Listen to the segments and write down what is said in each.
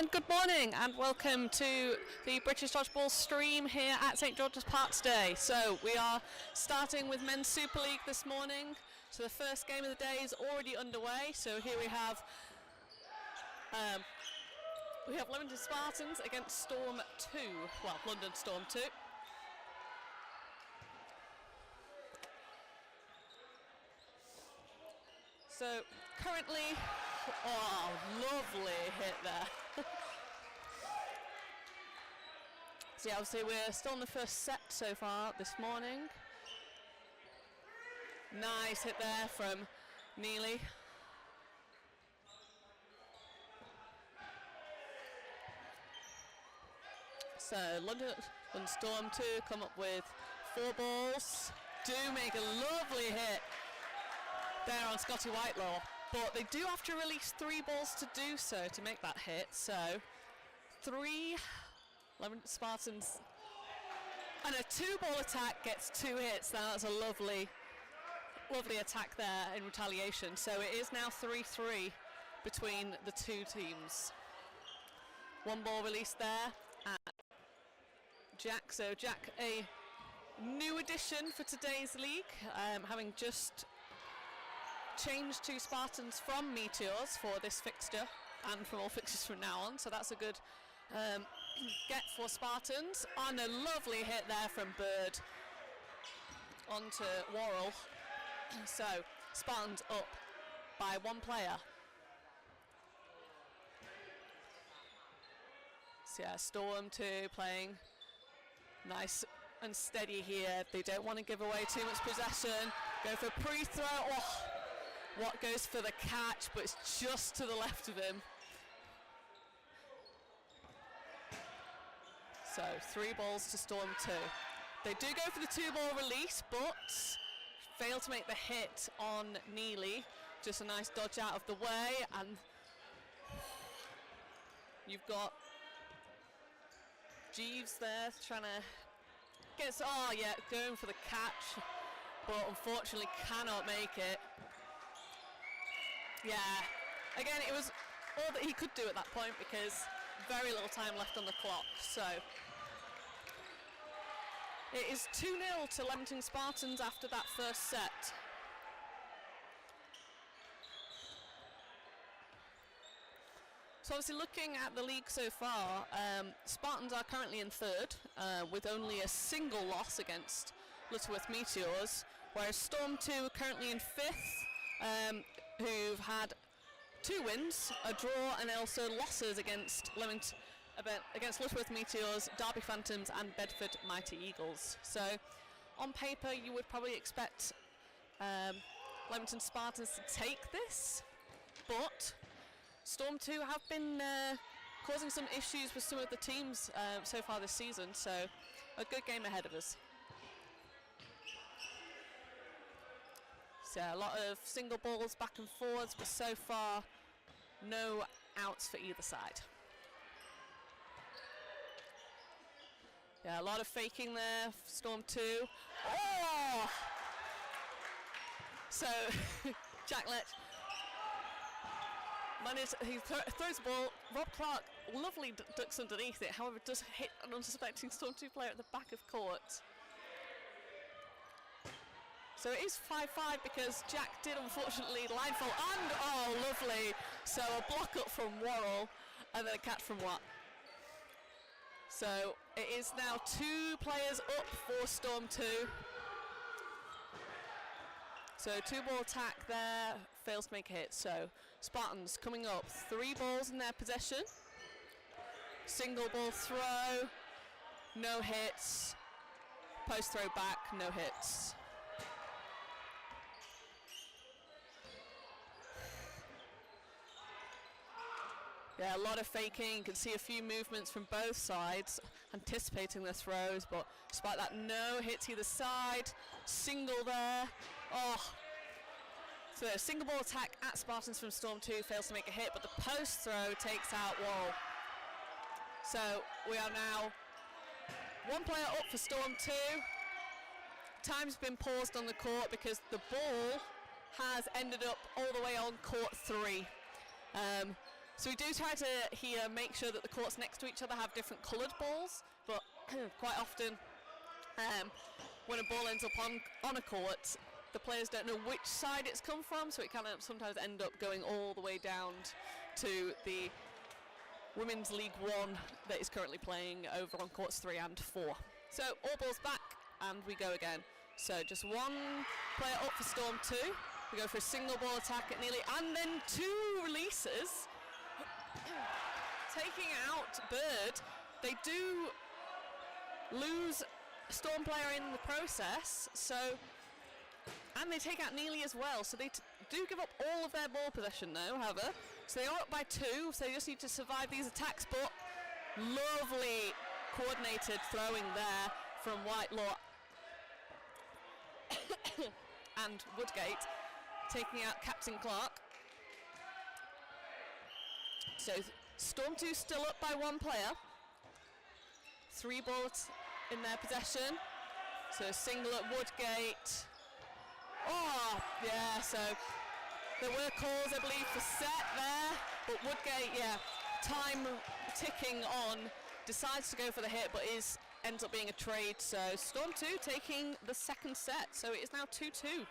And good morning and welcome to the British Dodgeball stream here at St George's Park today. So we are starting with Men's Super League this morning. So the first game of the day is already underway. So here we have Leamington Spartans against Storm 2, well, London Storm 2. So currently, oh, lovely hit there. So yeah, obviously we're still in the first set so far this morning. Nice hit there from Neely. So London Storm 2 come up with 4 balls. Do make a lovely hit there on Scotty Whitelaw, but they do have to release 3 balls to do so, to make that hit. So 3 Leamington Spartans and a 2-ball attack gets 2 hits. Now that's a lovely attack there in retaliation. So it is now 3-3 between the two teams. 1 ball released there at Jack. So Jack, a new addition for today's league, having just changed to Spartans from Meteors for this fixture and from all fixtures from now on, so that's a good get for Spartans. And a lovely hit there from Bird onto Worrell. So Spartans up by 1 player. So yeah, Storm 2 playing nice and steady here. They don't want to give away too much possession. Go for pre-throw. Oh, what goes for the catch, but it's just to the left of him. So 3 balls to Storm 2. They do go for the 2-ball release, but fail to make the hit on Neely. Just a nice dodge out of the way, and you've got Jeeves there trying to get, oh yeah, going for the catch, but unfortunately cannot make it. Yeah, again, it was all that he could do at that point because very little time left on the clock. So it is 2-0 to Leamington Spartans after that first set. So obviously looking at the league so far, Spartans are currently in 3rd with only a single loss against Lutterworth Meteors, whereas Storm 2 are currently in 5th, who've had 2 wins, a draw, and also losses against Lutterworth Meteors, Derby Phantoms, and Bedford Mighty Eagles. So on paper you would probably expect Leamington Spartans to take this, but Storm 2 have been causing some issues with some of the teams so far this season, so a good game ahead of us. So a lot of single balls back and forwards, but so far no outs for either side. Yeah, a lot of faking there for Storm 2. Oh! So Jack Lech he throws the ball. Rob Clark lovely ducks underneath it, however does hit an unsuspecting Storm 2 player at the back of court. So it is 5-5 because Jack did unfortunately line fall, and oh lovely, so a block up from Worrell and then a catch from Watt. So it is now 2 players up for Storm 2. So 2-ball attack there, fails to make a hit. So Spartans coming up, 3 balls in their possession. Single ball throw, no hits. Post throw back, no hits. Yeah, a lot of faking. You can see a few movements from both sides, anticipating their throws, but despite that, no hits either side. Single there. Oh. So single ball attack at Spartans from Storm 2 fails to make a hit, but the post throw takes out Worrell. So we are now 1 player up for Storm 2. Time's been paused on the court because the ball has ended up all the way on court 3. So we do try to here make sure that the courts next to each other have different coloured balls, but quite often when a ball ends up on a court, the players don't know which side it's come from, so it can sometimes end up going all the way down to the Women's League 1 that is currently playing over on courts 3 and 4. So all balls back and we go again. So just one player up for Storm 2. We go for a single ball attack at nearly, and then 2 releases. Taking out Bird. They do lose a Storm player in the process, so, and they take out Neely as well, so they do give up all of their ball possession now, however. So they are up by 2, so they just need to survive these attacks, but lovely coordinated throwing there from Whitelaw and Woodgate, taking out Captain Clark. So Storm 2 still up by 1 player. 3 balls in their possession. So single at Woodgate. Oh, yeah, so there were calls, I believe, for set there, but Woodgate, yeah, time ticking on, decides to go for the hit, but ends up being a trade. So Storm 2 taking the second set, so it is now 2-2.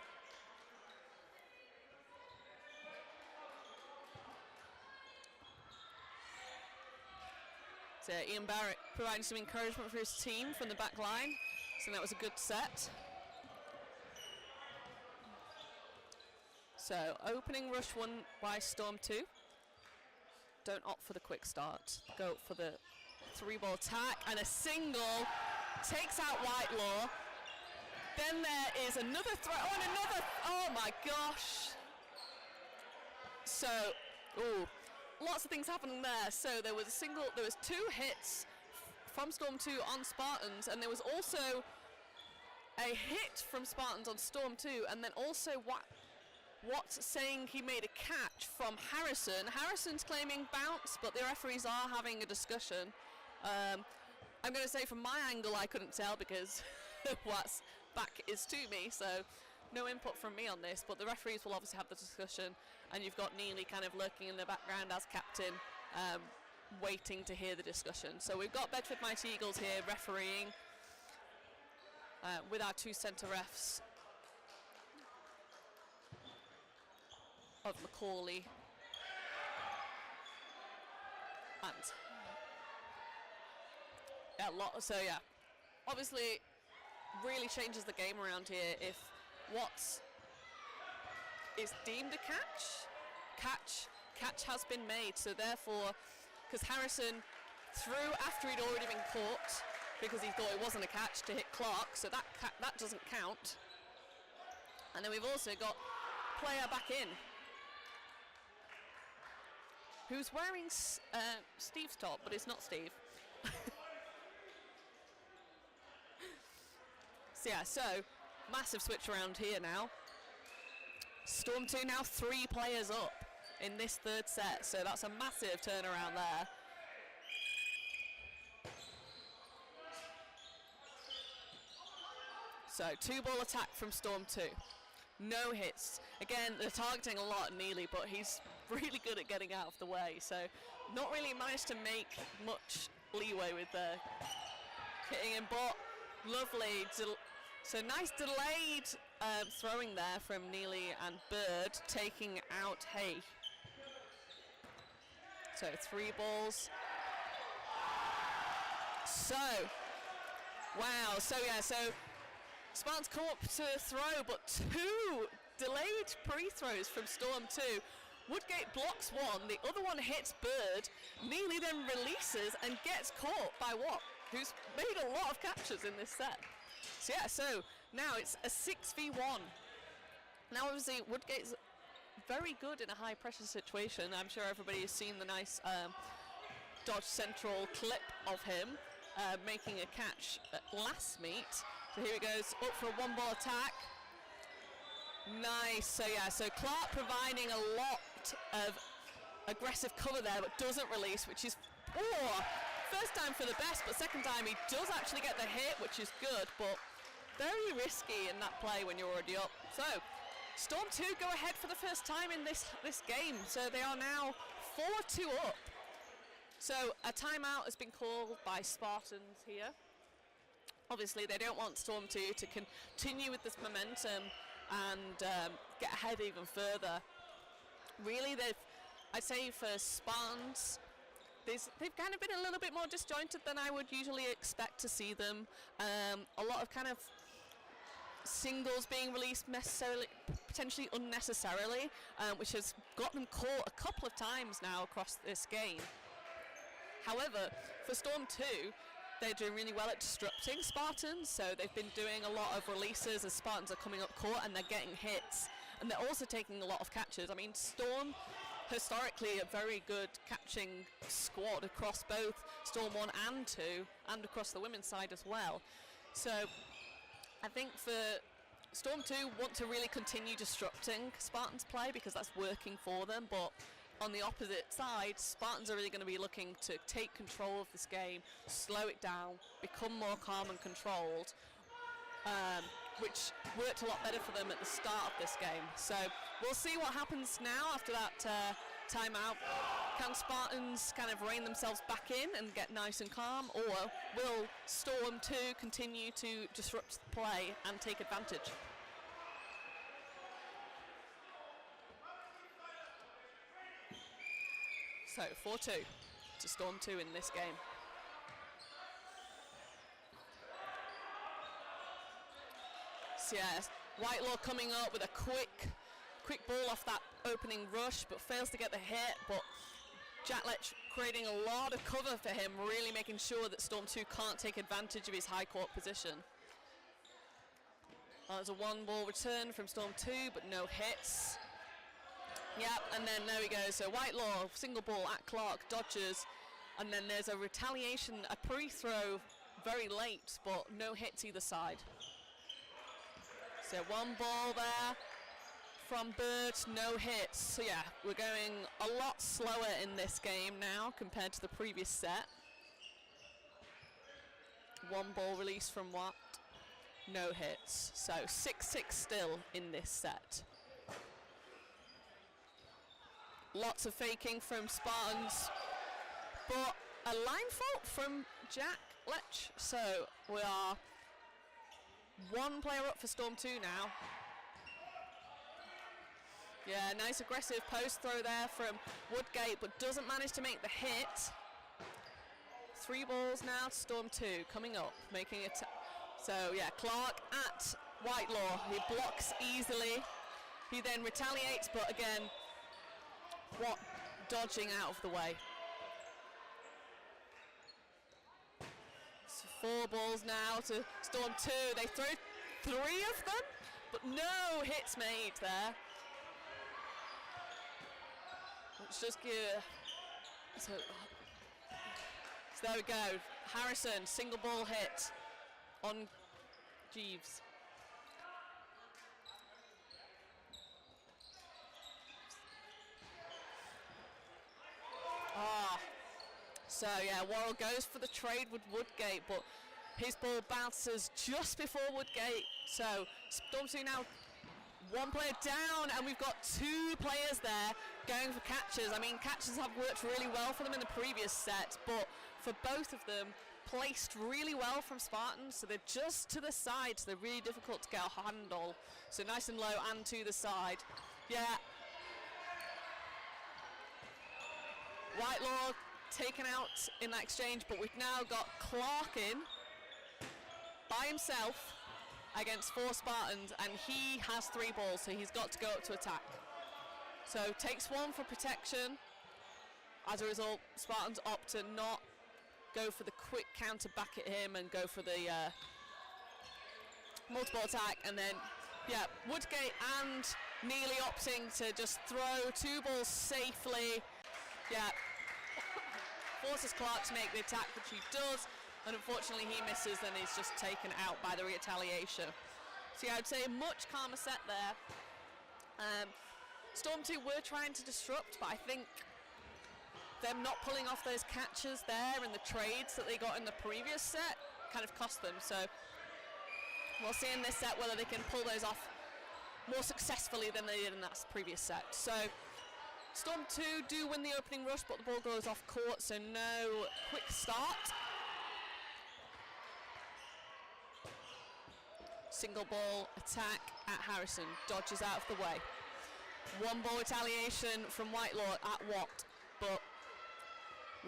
So Ian Barrett providing some encouragement for his team from the back line, so that was a good set. So opening rush won by Storm 2. Don't opt for the quick start, go up for the 3-ball attack, and a single takes out Whitelaw. Then there is another throw, oh, and another, oh my gosh. So, ooh, lots of things happening there. So there was there was 2 hits from Storm 2 on Spartans, and there was also a hit from Spartans on Storm 2, and then also Watts saying he made a catch from Harrison. Harrison's claiming bounce, but the referees are having a discussion. I'm going to say from my angle I couldn't tell because Watts' back is to me, so no input from me on this, but the referees will obviously have the discussion, and you've got Neely kind of lurking in the background as captain, waiting to hear the discussion. So we've got Bedford Mighty Eagles here refereeing with our 2 centre refs of Macaulay and so yeah, obviously really changes the game around here if Watts is deemed a catch has been made, so therefore, because Harrison threw after he'd already been caught because he thought it wasn't a catch to hit Clark, so that doesn't count. And then we've also got player back in who's wearing Steve's top, but it's not Steve. So yeah, so massive switch around here now. Storm 2 now 3 players up in this 3rd set, so that's a massive turnaround there. So 2-ball attack from Storm 2. No hits. Again, they're targeting a lot of Neely, but he's really good at getting out of the way, so not really managed to make much leeway with the hitting him, but lovely. So nice delayed throwing there from Neely and Bird, taking out Hay. So 3 balls. So, wow, so yeah, so Spartans come up to throw, but 2 delayed pre-throws from Storm 2. Woodgate blocks one, the other one hits Bird. Neely then releases and gets caught by Watt, who's made a lot of catches in this set. So yeah, so now it's a 6v1. Now obviously Woodgate's very good in a high pressure situation. I'm sure everybody has seen the nice Dodge Central clip of him making a catch at last meet. So here he goes, up for a 1-ball attack. Nice, so yeah, so Clark providing a lot of aggressive cover there, but doesn't release, which is, first time for the best, but second time he does actually get the hit, which is good, but very risky in that play when you're already up. So Storm 2 go ahead for the first time in this game, so they are now 4-2 up. So a timeout has been called by Spartans here. Obviously, they don't want Storm 2 to continue with this momentum and get ahead even further. Really, I'd say for Spartans, they've kind of been a little bit more disjointed than I would usually expect to see them. A lot of kind of singles being released potentially unnecessarily, which has got them caught a couple of times now across this game. However, for Storm 2, they're doing really well at disrupting Spartans, so they've been doing a lot of releases as Spartans are coming up court and they're getting hits, and they're also taking a lot of catches. I mean, Storm, historically a very good catching squad across both Storm 1 and 2, and across the women's side as well. So I think for Storm 2 want to really continue disrupting Spartans' play because that's working for them, but on the opposite side, Spartans are really going to be looking to take control of this game, slow it down, become more calm and controlled, which worked a lot better for them at the start of this game. So we'll see what happens now after that timeout. Can Spartans kind of rein themselves back in and get nice and calm, or will Storm 2 continue to disrupt the play and take advantage? So 4-2 to Storm 2 in this game. So yes, Whitelaw coming up with a quick ball off that opening rush, but fails to get the hit. But Jack Letch creating a lot of cover for him, really making sure that Storm 2 can't take advantage of his high court position. There's a one ball return from Storm 2, but no hits. Yep, and then there we go. So Whitelaw, single ball at Clark, dodges, and then there's a retaliation, a pre-throw very late, but no hits either side. So one ball there from Bird, no hits. So yeah, we're going a lot slower in this game now compared to the previous set. One ball release from Watt, no hits. So 6-6 still in this set. Lots of faking from Spartans, but a line fault from Jack Letch. So we are one player up for Storm 2 now. Yeah, nice aggressive post throw there from Woodgate, but doesn't manage to make the hit. 3 balls now to Storm 2 coming up, making it. So yeah, Clark at Whitelaw. He blocks easily. He then retaliates, but again, Watt dodging out of the way. So 4 balls now to Storm 2. They throw 3 of them, but no hits made there. Let's just give. So there we go. Harrison, single ball hit on Jeeves. So yeah, Worrell goes for the trade with Woodgate, but his ball bounces just before Woodgate. So Storm 2 now 1 player down, and we've got 2 players there going for catches. I mean, catches have worked really well for them in the previous set, but for both of them, placed really well from Spartans, so they're just to the side, so they're really difficult to get a handle. So nice and low and to the side. Yeah. Whitelaw taken out in that exchange, but we've now got Clark in by himself against 4 Spartans, and he has 3 balls, so he's got to go up to attack. So takes 1 for protection. As a result, Spartans opt to not go for the quick counter back at him and go for the multiple attack, and then yeah, Woodgate and Neely opting to just throw 2 balls safely. Yeah, forces Clark to make the attack, which he does, and unfortunately he misses, and he's just taken out by the retaliation. So yeah, I'd say a much calmer set there. Storm 2 were trying to disrupt, but I think them not pulling off those catches there and the trades that they got in the previous set kind of cost them. So we'll see in this set whether they can pull those off more successfully than they did in that previous set. So Storm 2 do win the opening rush, but the ball goes off court, so no quick start. Single ball attack at Harrison, dodges out of the way. One ball retaliation from Whitelaw at Watt, but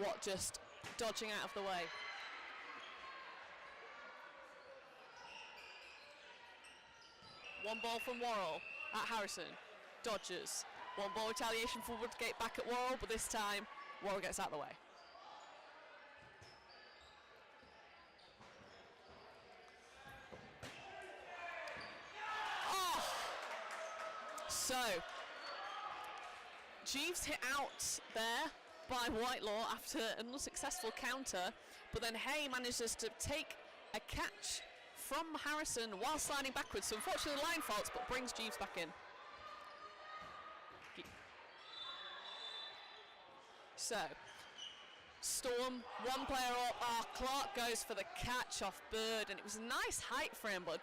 Watt just dodging out of the way. One ball from Worrell at Harrison, dodges. One ball retaliation for Woodgate back at Worrell, but this time Worrell gets out of the way. Oh! So, Jeeves hit out there by Whitelaw after an unsuccessful counter, but then Hay manages to take a catch from Harrison while sliding backwards. So unfortunately line faults, but brings Jeeves back in. So, Storm, one player up. Clark goes for the catch off Bird, and it was a nice height for him, but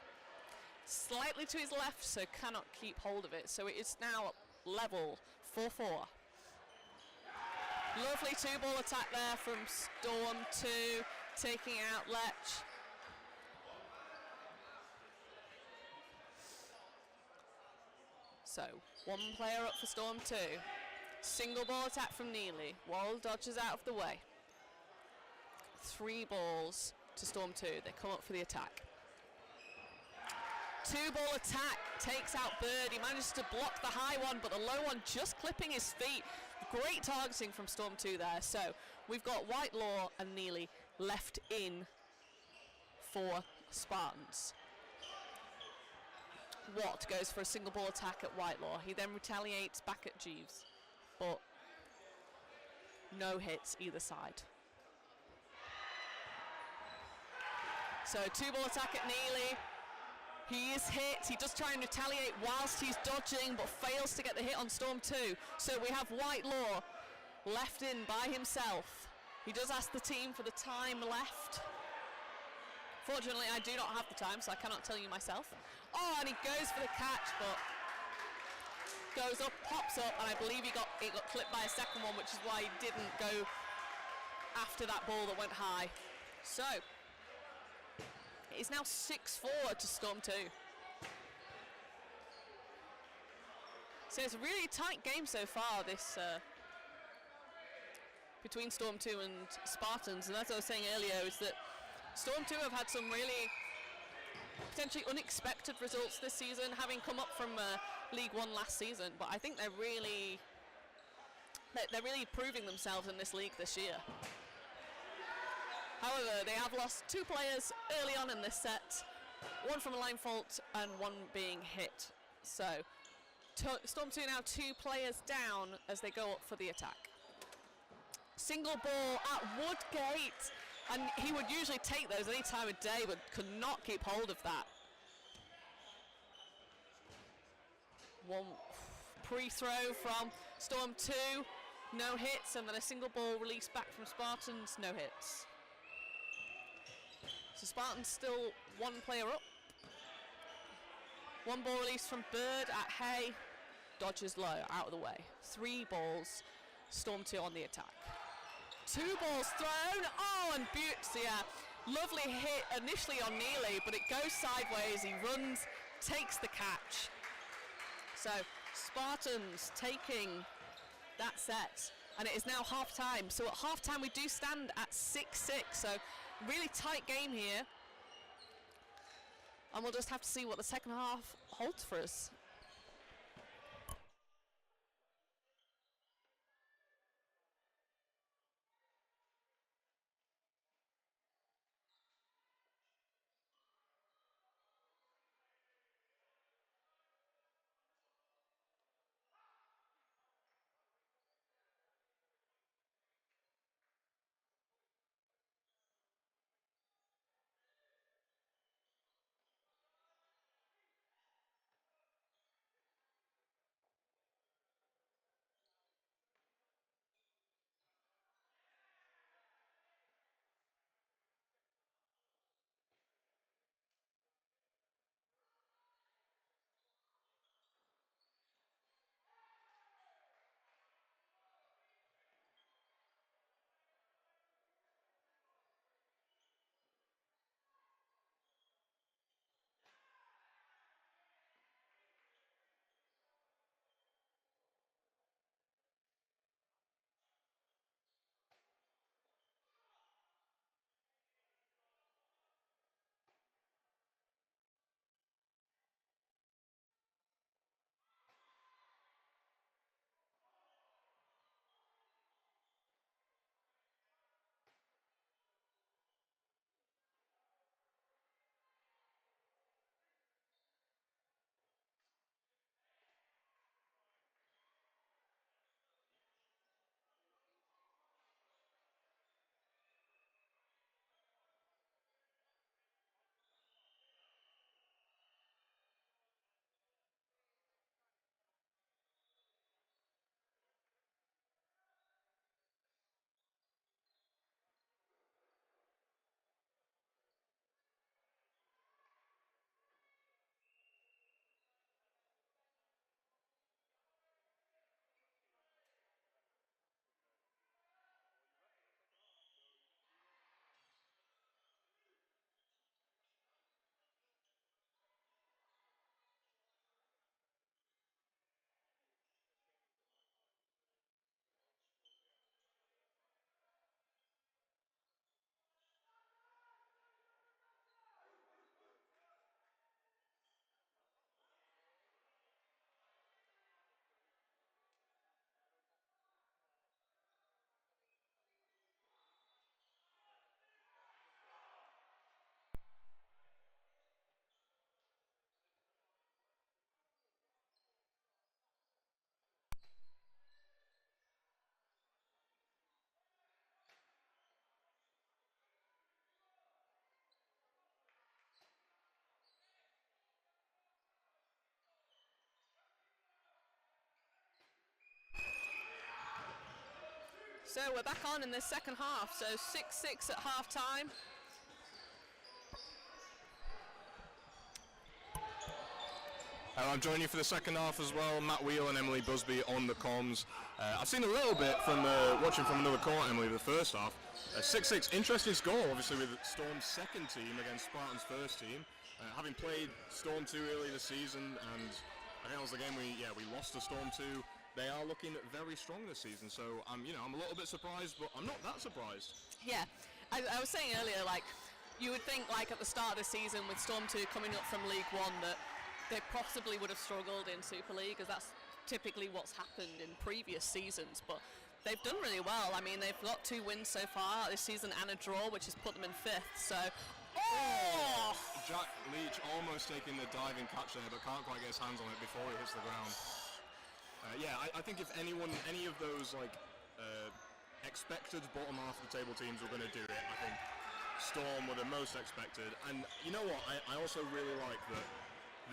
slightly to his left, so cannot keep hold of it. So it is now level 4-4. Lovely two-ball attack there from Storm 2, taking out Lech. So, one player up for Storm 2. Single ball attack from Neely. Worrell dodges out of the way. 3 balls to Storm 2. They come up for the attack. Two-ball attack takes out Bird. He manages to block the high one, but the low one just clipping his feet. Great targeting from Storm 2 there. So we've got Whitelaw and Neely left in for Spartans. Watt goes for a single ball attack at Whitelaw. He then retaliates back at Jeeves, but no hits either side. So two-ball attack at Neely. He is hit. He does try and retaliate whilst he's dodging, but fails to get the hit on Storm 2. So we have Whitelaw left in by himself. He does ask the team for the time left. Fortunately, I do not have the time, so I cannot tell you myself. Oh, and he goes for the catch, but goes up, pops up, and I believe it got clipped by a second one, which is why he didn't go after that ball that went high. So it is now 6-4 to Storm 2. So it's a really tight game so far, this between Storm 2 and Spartans. And as I was saying earlier, is that Storm 2 have had some really potentially unexpected results this season, having come up from League One last season. But I think they're really proving themselves in this league this year. However, they have lost 2 players early on in this set, one from a line fault and one being hit. So Storm 2 now 2 players down as they go up for the attack. Single ball at Woodgate, and he would usually take those any time of day, but could not keep hold of that. One pre-throw from Storm 2, no hits, and then a single ball release back from Spartans, no hits. So Spartans still 1 player up. 1 ball release from Bird at Hay, dodges low, out of the way. 3 balls, Storm 2 on the attack. 2 balls thrown, oh, and lovely hit initially on Neely, but it goes sideways, he runs, takes the catch. So Spartans taking that set, and it is now half time. So at half time we do stand at 6-6, so really tight game here. And we'll just have to see what the second half holds for us. So we're back on in the second half. So 6-6 at half time. I'm joining you for the second half as well. Matt Wheel and Emily Busby on the comms. I've seen a little bit from watching from another court, Emily, the first half. 6-6, interesting score, obviously, with Storm's second team against Spartan's first team. Having played Storm 2 early this season, and I think that was the game we lost to Storm 2. They are looking very strong this season, so I'm a little bit surprised, but I'm not that surprised. Yeah, I was saying earlier, like, you would think, like, at the start of the season with Storm 2 coming up from League 1 that they possibly would have struggled in Super League, as that's typically what's happened in previous seasons, but they've done really well. I mean, they've got 2 wins so far this season and a draw, which has put them in 5th, so... Oh! Jack Leach almost taking the diving catch there, but can't quite get his hands on it before he hits the ground. I think if any of those expected bottom half of the table teams were going to do it, I think Storm were the most expected. And you know what? I also really like that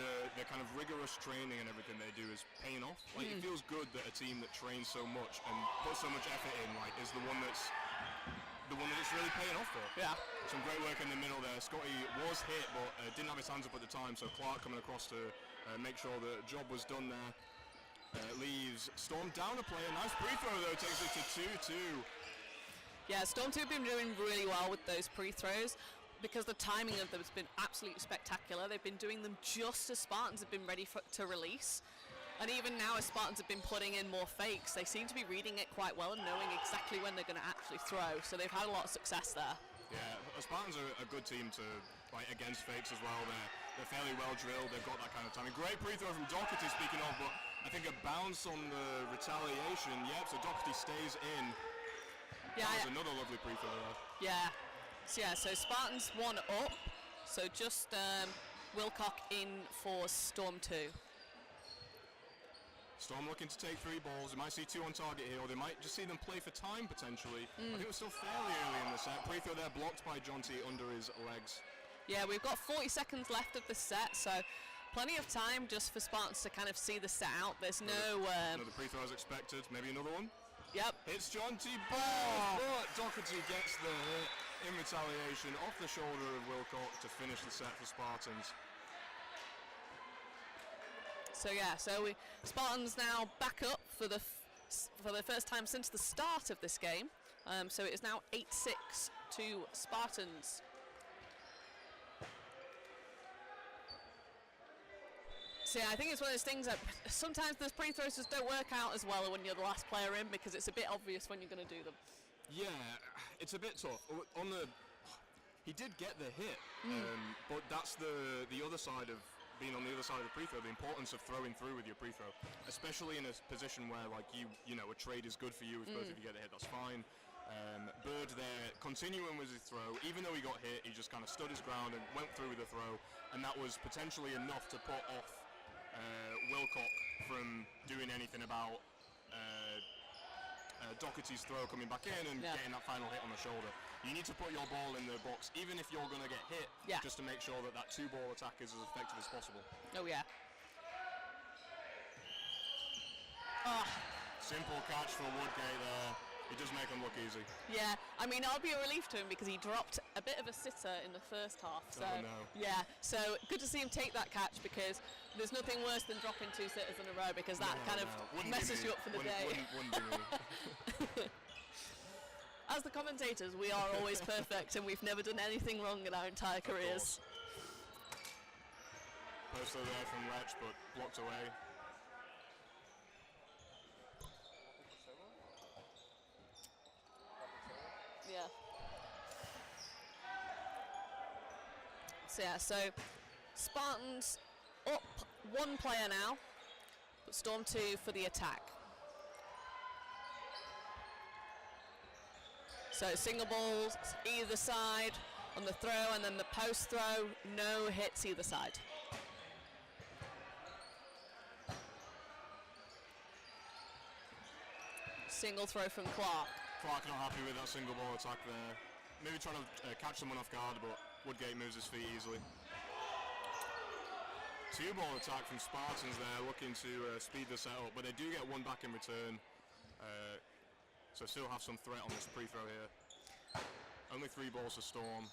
the kind of rigorous training and everything they do is paying off. Like, it feels good that a team that trains so much and puts so much effort in, like, is the one that's really paying off for. Yeah. Some great work in the middle there. Scotty was hit, but didn't have his hands up at the time, so Clark coming across to make sure the job was done there. Leaves Storm down a player. Nice free throw though, takes it to 2-2. Yeah, Storm 2 have been doing really well with those free throws because the timing of them has been absolutely spectacular. They've been doing them just as Spartans have been ready to release. And even now as Spartans have been putting in more fakes, they seem to be reading it quite well and knowing exactly when they're going to actually throw. So they've had a lot of success there. Yeah, Spartans are a good team to fight against fakes as well. They're fairly well drilled. They've got that kind of timing. Great free throw from Doherty, speaking of, but I think a bounce on the retaliation. Yep, so Doherty stays in. Yeah, that was another lovely free throw there. Yeah, so Spartans 1 up. So just Wilcock in for Storm 2. Storm looking to take 3 balls. They might see 2 on target here, or they might just see them play for time potentially. I think it was still fairly early in the set. Free throw there blocked by John T under his legs. Yeah, we've got 40 seconds left of the set, so plenty of time just for Spartans to kind of see the set out. There's another free throw as expected. Maybe another one? Yep. It's John T. But Doherty gets the hit in retaliation off the shoulder of Wilcock to finish the set for Spartans. So yeah, Spartans now back up for the first time since the start of this game. So it is now 8-6 to Spartans. So yeah, I think it's one of those things that sometimes the free throws just don't work out as well when you're the last player in, because it's a bit obvious when you're going to do them. Yeah, it's a bit tough. He did get the hit, but that's the other side of being on the other side of the free throw, the importance of throwing through with your free throw, especially in a position where, like, you know, a trade is good for you. If both of you get the hit, that's fine. Bird there, continuing with his throw, even though he got hit, he just kind of stood his ground and went through with the throw, and that was potentially enough to put off Wilcock from doing anything about Doherty's throw coming back in and getting that final hit on the shoulder. You need to put your ball in the box, even if you're going to get hit, just to make sure that 2-ball attack is as effective as possible. Oh, yeah. Simple catch for Woodgate there. It does make him look easy. Yeah, I mean, I'll be a relief to him because he dropped a bit of a sitter in the first half. So, yeah, so good to see him take that catch, because there's nothing worse than dropping 2 sitters in a row, because that kind of messes you up for the day. Wouldn't be me. As the commentators, we are always perfect, and we've never done anything wrong in our entire careers. Poster there from Lech, but blocked away. Yeah. So Spartans up 1 player now, but Storm 2 for the attack. So single balls either side on the throw, and then the post throw, no hits either side. Single throw from Clark. Clark not happy with that single ball attack there. Maybe trying to catch someone off guard, but Woodgate moves his feet easily. 2-ball attack from Spartans there, looking to speed the set up, but they do get 1 back in return. So still have some threat on this pre-throw here. Only 3 balls to Storm.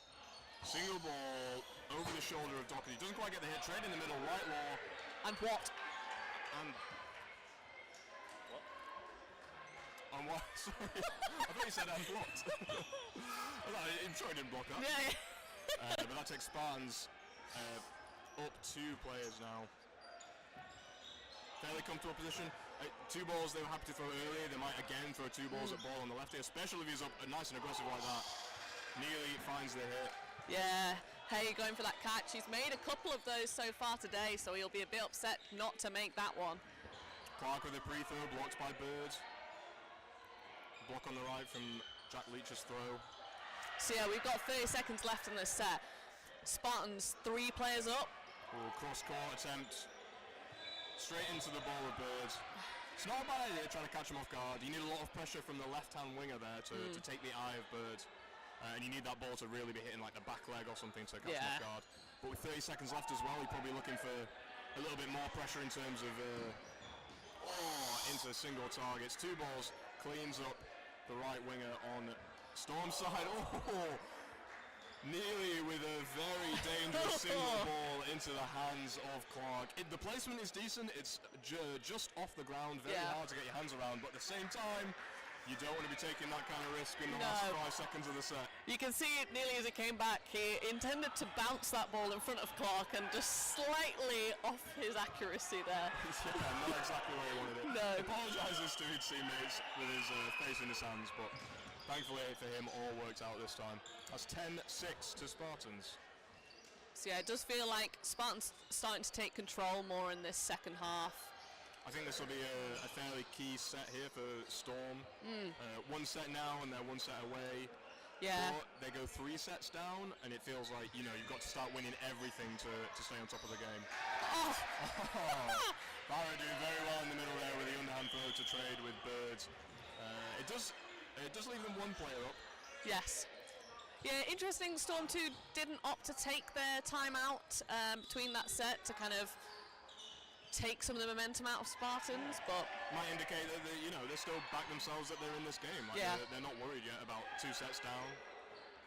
Single ball over the shoulder of Doherty. Doesn't quite get the hit. Trade in the middle. Whitelaw. And what? And what? On what? Sorry. I thought you said and blocked. I'm sure he didn't block that. Yeah. But that takes Spartans up 2 players now. Fairly comfortable position. 2 balls they were happy to throw earlier. They might again throw 2 balls at ball on the left here, especially if he's up nice and aggressive like that. Nearly finds the hit. Yeah, Hay going for that catch. He's made a couple of those so far today, so he'll be a bit upset not to make that one. Clark with a pre-throw, blocked by Bird. Block on the right from Jack Leach's throw. So yeah, we've got 30 seconds left in this set. Spartans 3 players up. Ooh, cross-court attempt. Straight into the ball of Bird. It's not a bad idea trying to catch him off guard. You need a lot of pressure from the left-hand winger there to take the eye of Bird. And you need that ball to really be hitting like the back leg or something to catch him off guard. But with 30 seconds left as well, you're probably looking for a little bit more pressure in terms of into single targets. 2 balls, cleans up the right winger on Storm's side. Oh, nearly with a very dangerous single ball into the hands of Clark. The placement is decent. It's just off the ground, very hard to get your hands around. But at the same time, you don't want to be taking that kind of risk in the last 5 seconds of the set. You can see it nearly as it came back. He intended to bounce that ball in front of Clark and just slightly off his accuracy there. Yeah, not exactly where he wanted it. No. He apologises to his teammates with his face in his hands, but thankfully for him, all worked out this time. That's 10-6 to Spartans. So yeah, it does feel like Spartans starting to take control more in this second half. I think this will be a fairly key set here for Storm. 1 set now and they're 1 set away. Yeah. But they go 3 sets down and it feels like, you've got to start winning everything to stay on top of the game. Oh. Barra doing very well in the middle there with the underhand throw to trade with Bird. It does leave them 1 player up. Yes. Yeah, interesting. Storm 2 didn't opt to take their timeout between that set to kind of take some of the momentum out of Spartans, but might indicate that they still back themselves that they're in this game. Like they're not worried yet about 2 sets down.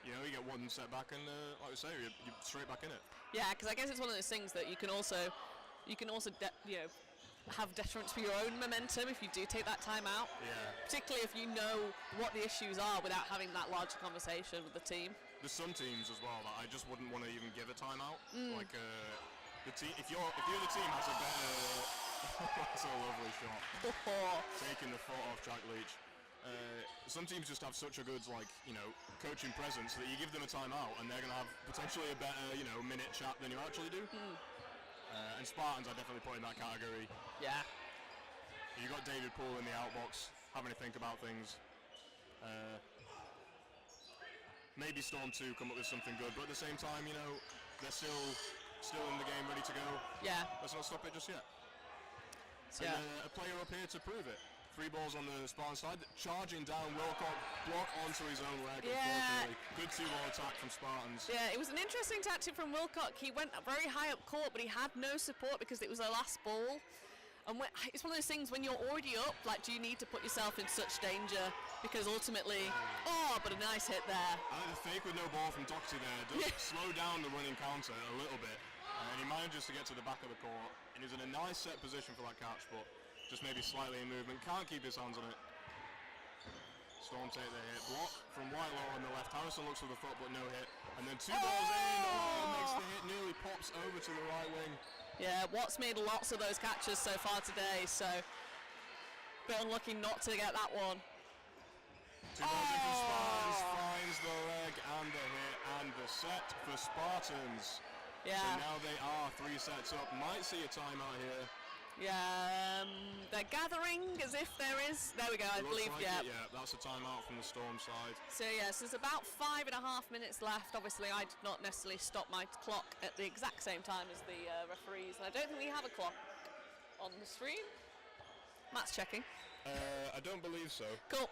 You get 1 set back and like we say, you're straight back in it. Yeah, because I guess it's one of those things that you can also have deterrence for your own momentum if you do take that time out. Yeah. Particularly if you know what the issues are without having that larger conversation with the team. There's some teams as well that I just wouldn't want to even give a timeout. Like the team, if the other team has a better, that's a lovely shot. Taking the foot off Jack Leach. Some teams just have such a good coaching presence that you give them a timeout and they're going to have potentially a better minute chat than you actually do. And Spartans I definitely put in that category. Yeah. You got David Poole in the outbox having to think about things. Maybe Storm 2 come up with something good, but at the same time, they're still in the game, ready to go. Yeah. Let's not stop it just yet. So and a player up here to prove it. 3 balls on the Spartan side, charging down Wilcock, block onto his own leg, unfortunately. Good 2-ball attack from Spartans. Yeah, it was an interesting tactic from Wilcock. He went very high up court, but he had no support because it was a last ball. And it's one of those things when you're already up, do you need to put yourself in such danger? Because ultimately, but a nice hit there. I think the fake with no ball from Doherty there does slow down the running counter a little bit. And he manages to get to the back of the court. And he's in a nice set position for that catch, but just maybe slightly in movement. Can't keep his hands on it. Storm take the hit. Block from Whitelaw on the left. Harrison looks for the foot, but no hit. And then 2 balls in. Makes the hit. Nearly pops over to the right wing. Yeah, Watt's made lots of those catches so far today, so bit unlucky not to get that one. 2 balls in from Spartans. Finds the leg and the hit and the set for Spartans. Yeah. So now they are 3 sets up. Might see a timeout here. Yeah, they're gathering as if there is. There we go, I believe, like yeah. Yeah, that's a timeout from the Storm side. So yes, there's about 5.5 minutes left. Obviously, I did not necessarily stop my clock at the exact same time as the referees, and I don't think we have a clock on the screen. Matt's checking. I don't believe so. Cool.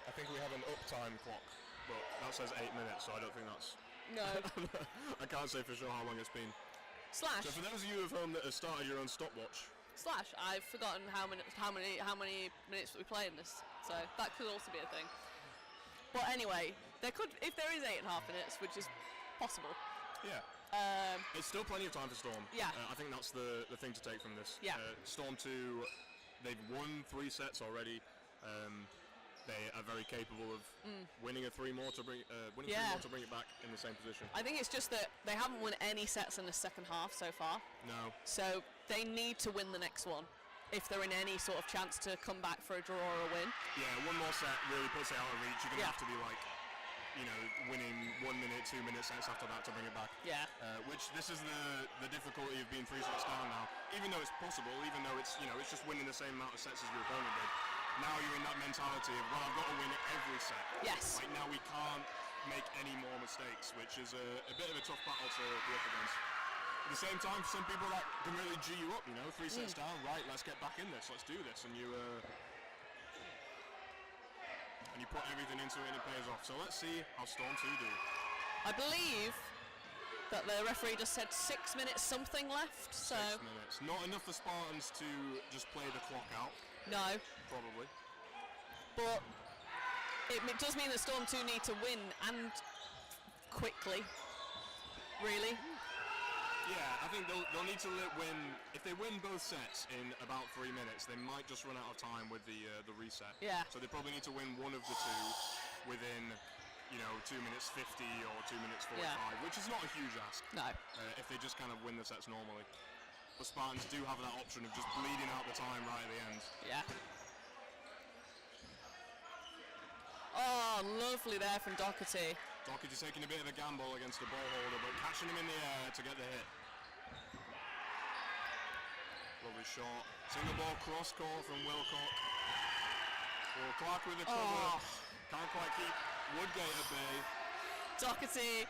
I think we have an uptime clock, but that says 8 minutes, so I don't think that's... No. I can't say for sure how long it's been. Slash. So for those of you at home that have started your own stopwatch, Slash, I've forgotten how many minutes we play in this, so that could also be a thing. But anyway, there could, if there is 8.5 minutes, which is possible. Yeah. It's still plenty of time for Storm. Yeah. I think that's the thing to take from this. Yeah. Storm 2, they've won 3 sets already. They are very capable of winning 3 more to bring it back in the same position. I think it's just that they haven't won any sets in the second half so far. No. So they need to win the next one if they're in any sort of chance to come back for a draw or a win. Yeah, one more set really puts it out of reach. You're going to Yeah. have to be like, winning 1 minute, 2 minute sets after that to bring it back. Yeah. Which this is the difficulty of being 3 sets down now. Even though it's possible, even though it's it's just winning the same amount of sets as your opponent did. Now you're in that mentality of, well, I've got to win every set. Yes. Like now we can't make any more mistakes, which is a bit of a tough battle to be up against. At the same time, for some people that can really G you up, 3 sets down, right, let's get back in this, let's do this, and you put everything into it and it pays off. So let's see how Storm 2 do. I believe that the referee just said 6 minutes something left, so... 6 minutes. Not enough for Spartans to just play the clock out. No. Probably. But it does mean that Storm 2 need to win, and quickly. Really. Yeah, I think they'll need to win. If they win both sets in about 3 minutes, they might just run out of time with the reset. Yeah. So they probably need to win one of the 2 within, 2 minutes 50 or 2 minutes 45, which is not a huge ask. No. If they just kind of win the sets normally. But Spartans do have that option of just bleeding out the time right at the end. Yeah. Oh, lovely there from Doherty. Doherty's taking a bit of a gamble against the ball holder, but catching him in the air to get the hit. Lovely shot. Single ball cross court from Wilcock. Or Clark with the cover. Can't quite keep Woodgate at bay. Doherty,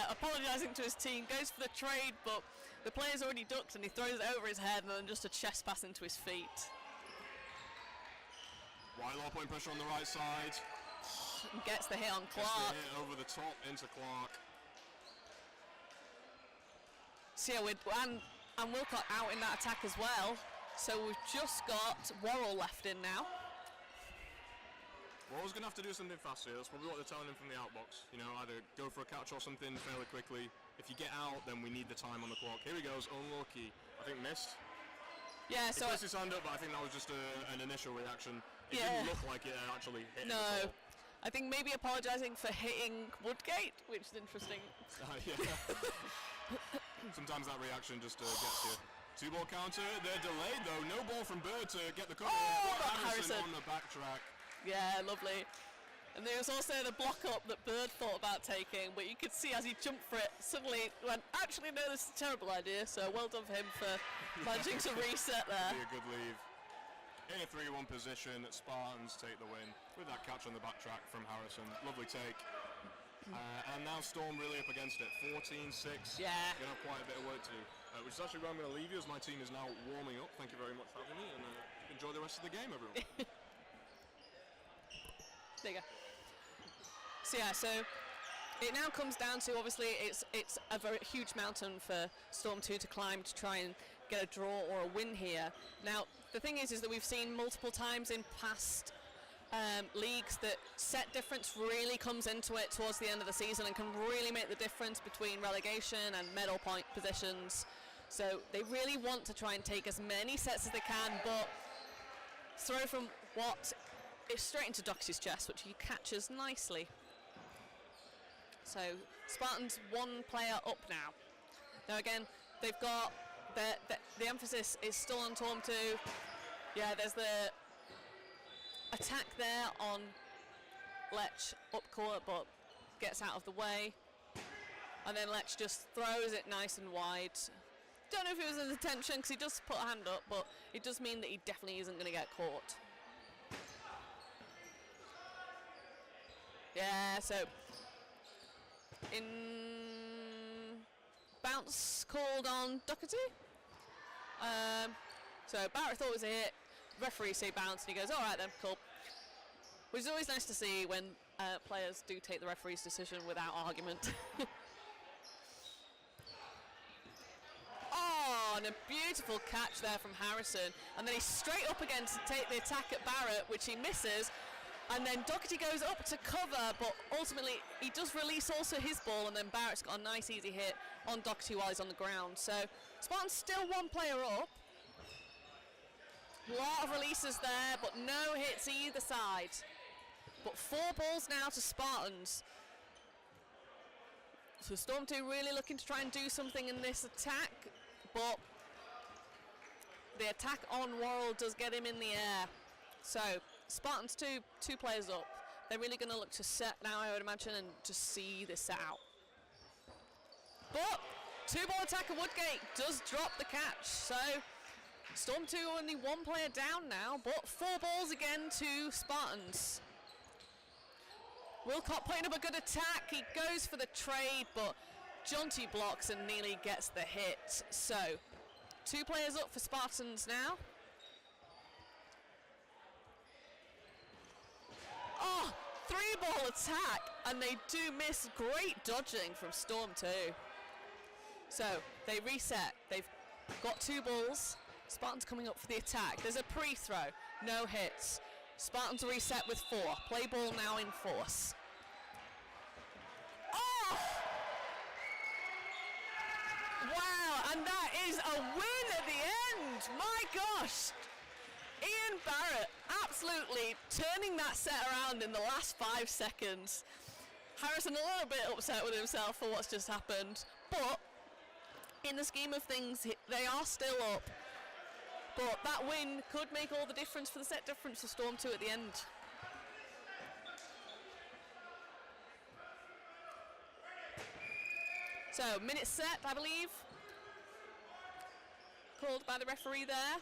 apologising to his team, goes for the trade, but the player's already ducked and he throws it over his head and then just a chest pass into his feet. Whitelaw putting pressure on the right side. And gets the hit on Gets Clark. the hit over the top into Clark. So yeah, and Wilcock out in that attack as well. So we've just got Worrell left in now. Worrell's going to have to do something fast here. That's probably what they're telling him from the outbox. Either go for a catch or something fairly quickly. If you get out, then we need the time on the clock. Here he goes, unlucky. I think missed. Yeah, so... He placed his hand up, but I think that was just an initial reaction. It Yeah. didn't look like it actually hit him No. at all. I think maybe apologising for hitting Woodgate, which is interesting. Yeah. Sometimes that reaction just gets you. 2-ball counter. They're delayed though. No ball from Bird to get the cover. Oh, Harrison Harrison on the backtrack. Yeah, lovely. And there was also the block up that Bird thought about taking, but you could see as he jumped for it, suddenly went, actually no, this is a terrible idea, so well done for him for managing to reset there. Be a good leave. In a 3-1 position, Spartans take the win with that catch on the backtrack from Harrison. Lovely take. And now Storm really up against it. 14-6. Yeah. Going to have quite a bit of work to do. Which is actually where I'm going to leave you, as my team is now warming up. Thank you very much for having me, and enjoy the rest of the game, everyone. There you go. So yeah, so it now comes down to, obviously, it's a very huge mountain for Storm 2 to climb to try and get a draw or a win here. Now, the thing is that we've seen multiple times in past leagues that set difference really comes into it towards the end of the season and can really make the difference between relegation and medal point positions. So they really want to try and take as many sets as they can, but throw from what is straight into Doxy's chest, which he catches nicely. So Spartans 1 player up now. Now again, they've got the emphasis is still on Storm 2. Yeah, there's the attack there on Lech up court, but gets out of the way. And then Lech just throws it nice and wide. Don't know if it was his intention, because he does put a hand up, but it does mean that he definitely isn't going to get caught. Yeah, so in bounce called on Doherty. So Barrett thought it was a hit. Referee say bounce, and he goes, all right then, cool. Which is always nice to see when players do take the referee's decision without argument. Oh, and a beautiful catch there from Harrison. And then he's straight up again to take the attack at Barrett, which he misses. And then Doherty goes up to cover, but ultimately he does release also his ball, and then Barrett's got a nice easy hit on Doherty while he's on the ground. So Spartans still one player up. A lot of releases there, but no hits either side. But 4 balls now to Spartans. So Storm 2 really looking to try and do something in this attack, but the attack on Worrell does get him in the air. So Spartans 2 players up. They're really going to look to set now, I would imagine, and just see this set out. But 2-ball attacker Woodgate does drop the catch. So Storm 2 only 1 player down now, but 4 balls again to Spartans. Wilcott putting up a good attack. He goes for the trade, but Jonty blocks and Neely gets the hit. So 2 players up for Spartans now. Oh, 3-ball attack, and they do miss. Great dodging from Storm 2. So they reset. They've got 2 balls. Spartans coming up for the attack. There's a pre-throw, no hits. Spartans reset with 4. Play ball now in force. Oh! Wow, and that is a win at the end. My gosh. Ian Barrett absolutely turning that set around in the last 5 seconds. Harrison a little bit upset with himself for what's just happened, but in the scheme of things, they are still up. But that win could make all the difference for the set difference for Storm 2 at the end. So, minute set, I believe. Called by the referee there.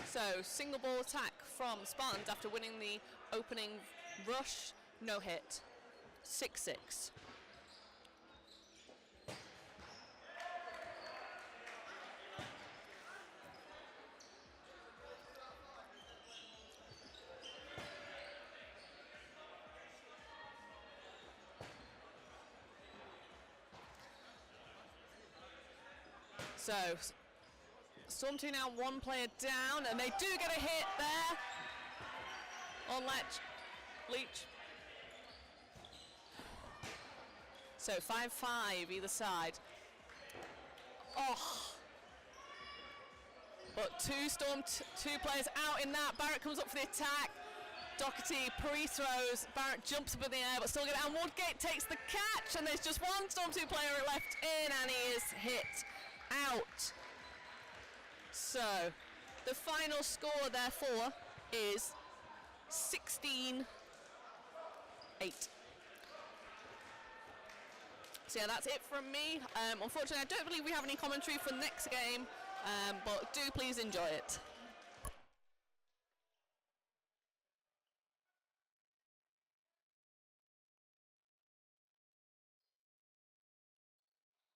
So, single ball attack from Spartans after winning the opening rush. No hit. 6-6. So, Storm 2 now 1 player down, and they do get a hit there on Leach. So 5-5 either side. Oh. But 2 players out in that. Barrett comes up for the attack. Doherty pre-throws. Barrett jumps up in the air, but still get it. And Woodgate takes the catch, and there's just 1 Storm 2 player left in, and he is hit out. So the final score therefore is 16-8. So yeah, that's it from me. Unfortunately, I don't believe we have any commentary for the next game, but do please enjoy it.